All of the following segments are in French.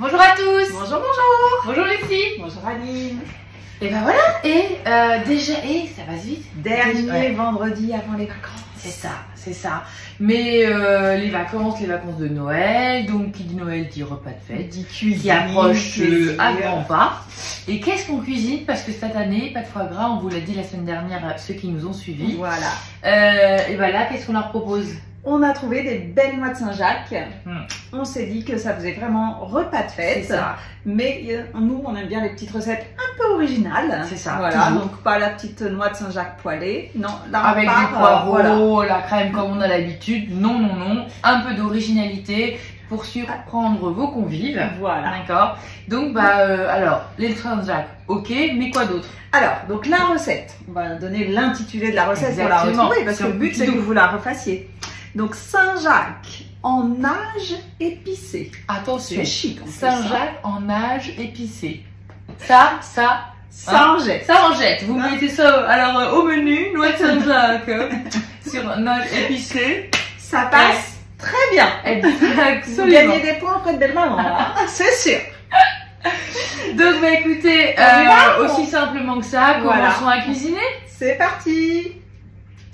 Bonjour à tous. Bonjour, bonjour. Bonjour Lucie. Bonjour Aline. Et ben voilà, déjà, ça passe vite. Dernier vendredi avant les vacances. C'est ça. Mais les vacances de Noël, donc qui dit Noël dit repas de fête, dit cuisine, qui approche à plaisir. grands pas. Et qu'est-ce qu'on cuisine? Parce que cette année, pas de foie gras, on vous l'a dit la semaine dernière, ceux qui nous ont suivis. Voilà. Et ben là, qu'est-ce qu'on leur propose? On a trouvé des belles noix de Saint-Jacques. Hmm. On s'est dit que ça faisait vraiment repas de fête. C'est ça. Mais nous, on aime bien les petites recettes un peu originales. C'est ça. Voilà, Toujours. donc pas la petite noix de Saint-Jacques poilée. Non, là, Avec on part, du poireau, voilà. la crème comme on a l'habitude. Non. Un peu d'originalité pour surprendre vos convives. Voilà. D'accord. Donc, alors, les Saint-Jacques, ok, mais quoi d'autre? Alors, donc la recette, on va donner l'intitulé de la recette pour la Exactement. retrouver, parce que le but c'est que Doux. vous la refassiez. Donc Saint-Jacques en nage épicé. Attention, C'est chic en plus, Saint-Jacques en nage épicé. Ça Ça en jette. ça en jette. Vous mettez ça alors au menu, noix de Saint-Jacques sur nage épicé. Ça passe très bien. Vous Absolument. gagnez des points auprès de belle-maman, hein. C'est sûr. Donc, écoutez, On y va, aussi simplement que ça, Voilà. commençons à cuisiner. C'est parti.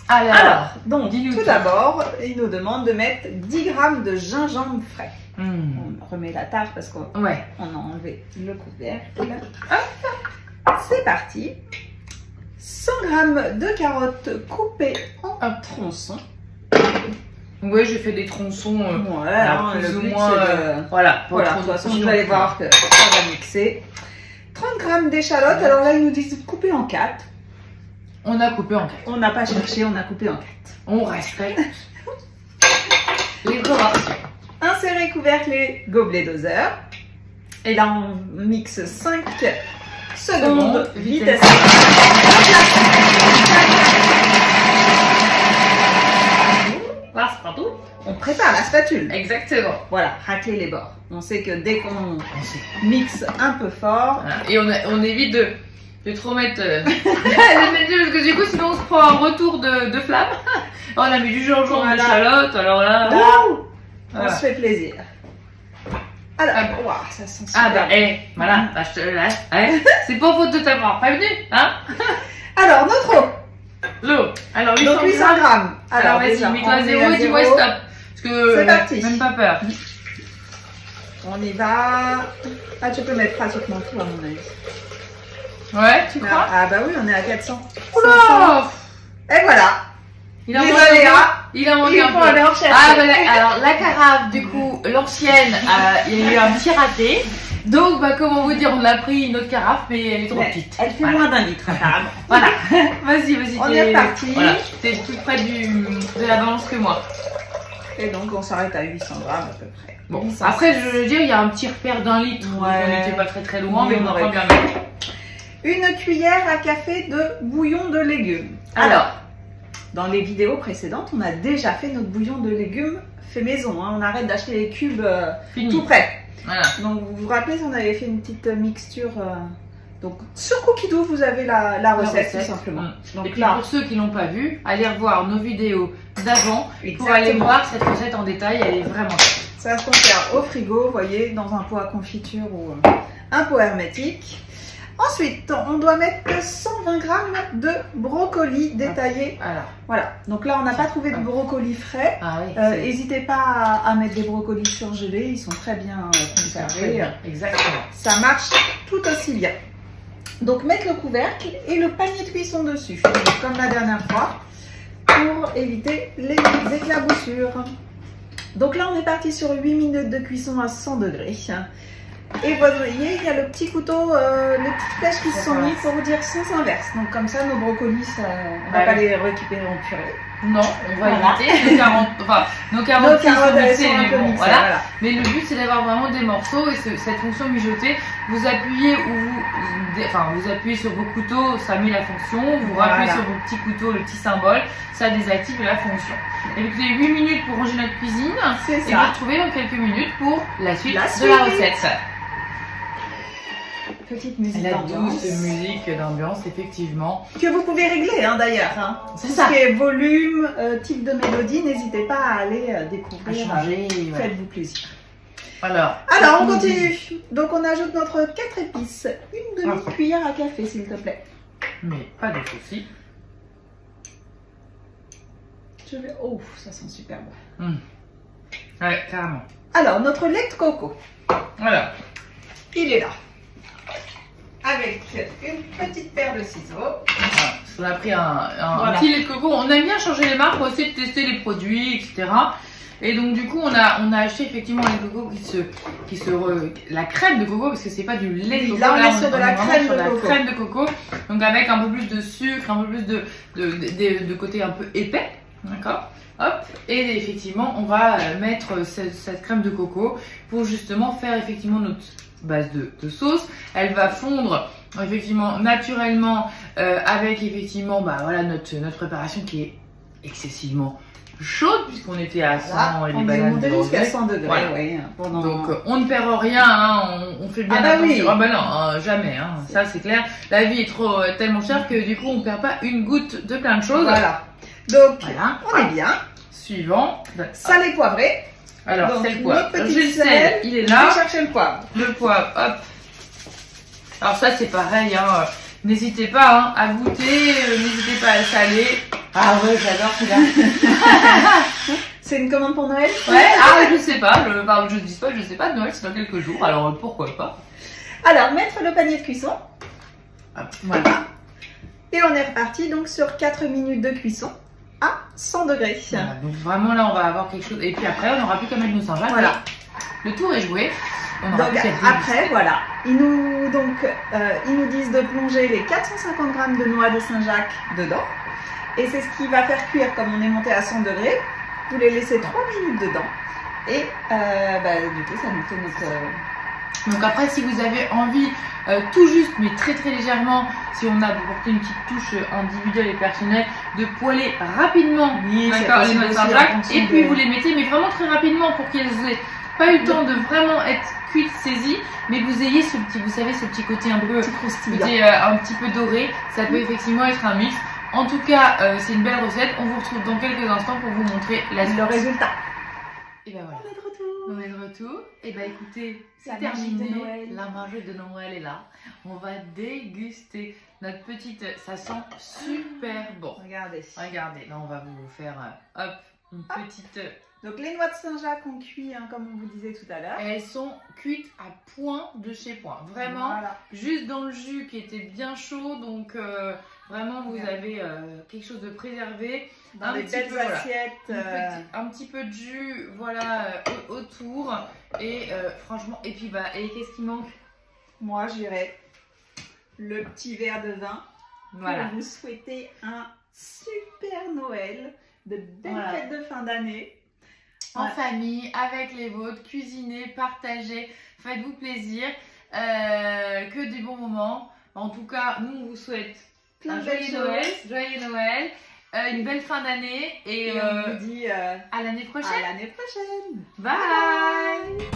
Alors, Donc dis-nous tout tout. d'abord, il nous demande de mettre 10 g de gingembre frais. hmm, On remet la tarte parce qu'on ouais. a enlevé le couvercle. C'est parti. 100 g de carottes coupées en tronçons. Ouais, j'ai fait des tronçons. Ouais, Alors, hein, plus le ou but, moins, c'est de... voilà. Voilà, de toute façon, vous allez voir que ça va mixer. 30 g d'échalotes. Alors là, ils nous disent de couper en 4. On a coupé en 4. On n'a pas cherché, on a coupé en 4. On respecte les proportions. Insérer couvercle et gobelet doseur. Et là, on mixe 5 secondes. Vitesse. Passe partout. On prépare la spatule. Exactement. Voilà, racler les bords. On sait que dès qu'on On sait. mixe un peu fort, Voilà. Et on évite de trop mettre parce que du coup sinon on se prend un retour de flamme. On a mis du gingembre, Voilà. des échalotes, alors là. là, Voilà. on se fait plaisir. Alors, Ah bah. ouah, ça sent super. Ah bah voilà, je te laisse. C'est pas faute de t'avoir prévenu, hein. Alors, notre eau. L'eau. Alors 800 Donc 800 grammes. grammes. Alors déjà, vas-y, mets-toi on à est zéro et dis-moi stop. Parce que C'est parti. même pas peur. On y va. Ah, tu peux mettre pratiquement tout à mon avis. Ouais, tu crois? Ah bah oui, on est à 400. Oula. Et voilà. Il en Les manque un peu. aléas. Il en manque Il un faut peu. aller en chercher. Ah bah alors la carafe, du coup, l'ancienne, il y a eu un petit raté. Donc comment vous dire, on a pris une autre carafe, mais elle est trop Mais petite. elle fait Voilà. moins d'1 litre apparemment. Voilà. Vas-y. On t'es- est reparti. Voilà. T'es plus près de la balance que moi. Et donc on s'arrête à 800 grammes à peu près. Bon, 800. après je veux dire, il y a un petit repère d'1 litre. Ouais. On n'était pas très loin, Oui, mais on on aurait aurait pu. bien mis. Une cuillère à café de bouillon de légumes. Alors, Dans les vidéos précédentes, on a déjà fait notre bouillon de légumes fait maison. Hein. On arrête d'acheter les cubes fini. tout prêts. Voilà. Donc vous vous rappelez, on avait fait une petite mixture. Donc sur Cookidoo, vous avez la recette tout simplement. Donc Et puis là, pour ceux qui l'ont pas vu, allez revoir nos vidéos d'avant pour exactement. aller voir cette recette en détail, elle est vraiment chouette. Ça se conserve au frigo, vous voyez, dans un pot à confiture ou un pot hermétique. Ensuite, on doit mettre 120 g de brocoli détaillé. Alors, Voilà. Donc là, on n'a pas trouvé de brocoli frais. ah oui, N'hésitez pas à mettre des brocolis surgelés, ils sont très bien conservés. Exactement. Ça marche tout aussi bien. Donc mettre le couvercle et le panier de cuisson dessus, comme la dernière fois, pour éviter les éclaboussures. Donc là, on est parti sur 8 minutes de cuisson à 100 degrés. Et vous voyez, il y a le petit couteau, les petites flèches qui se sont mises pour vous dire sens inverse. Donc comme ça, nos brocolis, on ne va pas les récupérer en purée. Non, on va Voilà. éviter nos carottes. Enfin, nos Nos carottes carottes, elles mixées, sont un mais peu bon, mixées, voilà. voilà. Mais le but, c'est d'avoir vraiment des morceaux et cette fonction mijotée, vous appuyez vous appuyez sur vos couteaux, ça met la fonction. Vous Voilà. rappuyez sur vos petits couteaux, le petit symbole, ça désactive la fonction. Et vous avez 8 minutes pour ranger notre cuisine. C'est Et vous ça. retrouvez dans quelques minutes pour la suite La de suite. la recette. Petite musique La d'ambiance. douce musique d'ambiance, effectivement. Que vous pouvez régler hein, d'ailleurs. Hein. C'est Tout ça. ce qui est volume, type de mélodie, n'hésitez pas à aller À découvrir. changer. voilà. Faites-vous plaisir. Alors, on continue. Donc on ajoute notre 4 épices. Une demi-cuillère à café, s'il te plaît. Mais pas de soucis. Oh, ça sent super bon. Ouais, carrément. Alors, notre lait de coco. Voilà. Il est là. Avec une petite paire de ciseaux. Voilà. On a pris un petit lait de coco. On aime bien changer les marques pour essayer de tester les produits, etc. Et donc du coup, on a acheté effectivement un lait de coco la crème de coco, parce que c'est pas du lait de coco. Là, on est sur de la crème de coco. Donc avec un peu plus de sucre, un peu plus de côté un peu épais. D'accord. Hop. Et effectivement, on va mettre cette crème de coco pour justement faire effectivement notre base de sauce. Elle va fondre effectivement naturellement avec effectivement voilà, notre préparation qui est excessivement chaude puisqu'on était à 100 et les bananes on est monté jusqu'à 100 degrés. Voilà. Oui, donc on ne perd rien, hein, on fait bien attention. Oui. Ah bah non, hein, jamais, hein, ça c'est clair. La vie est tellement chère que du coup on perd pas une goutte de plein de choses. Voilà. Donc voilà. On est bien. Suivant. Salé poivré. Alors c'est le poivre. J'ai le sel, il est là. Je vais chercher le poivre. Le poivre, hop. Alors ça c'est pareil, hein. N'hésitez pas hein, à goûter, n'hésitez pas à saler. Ah ouais, j'adore celui-là. C'est une commande pour Noël? Ouais, je sais pas, je sais pas, Noël c'est dans quelques jours, alors pourquoi pas. Alors, mettre le panier de cuisson. Hop, voilà. Et on est reparti donc sur 4 minutes de cuisson à 100 degrés. Voilà, donc vraiment là on va avoir quelque chose, et puis après on n'aura plus qu'à mettre nos Saint-Jacques. Voilà. Le tour est joué. Donc après, voilà, ils nous disent de plonger les 450 g de noix de Saint-Jacques dedans. Et c'est ce qui va faire cuire, comme on est monté à 100 degrés. Vous les laissez 3 minutes dedans. Et du coup, ça nous fait notre... Donc après, si vous avez envie, tout juste, mais très très légèrement, si on a apporté une petite touche individuelle et personnelle, de poêler rapidement les noix de Saint-Jacques. Et puis vous les mettez, mais vraiment très rapidement pour qu'elles aient pas eu le temps de vraiment être cuites, saisies, mais que vous ayez ce petit, vous savez, ce petit côté un peu un petit peu doré. Ça peut effectivement être un mix. En tout cas, c'est une belle recette. On vous retrouve dans quelques instants pour vous montrer le résultat. Et ben voilà. On est de retour. Et ben écoutez, c'est terminé. La magie de Noël est là. On va déguster notre petite. Ça sent super bon. Regardez. Regardez. Là, on va vous faire une petite. Donc les noix de Saint-Jacques ont cuit, hein, comme on vous disait tout à l'heure. Elles sont cuites à point de chez point. Vraiment, juste dans le jus qui était bien chaud. Donc vraiment, vous avez quelque chose de préservé. Dans des belles assiettes. Un petit peu de jus, voilà, autour. Et franchement, et puis et qu'est-ce qui manque? Moi, j'irais le petit verre de vin. Voilà. Pour vous souhaiter un super Noël, de belles fêtes de fin d'année. En famille, avec les vôtres, cuisinez, partagez, faites-vous plaisir, que des bons moments. En tout cas, nous on vous souhaite un joyeux Noël, une belle fin d'année et on vous dit à l'année prochaine. À l'année prochaine. Bye.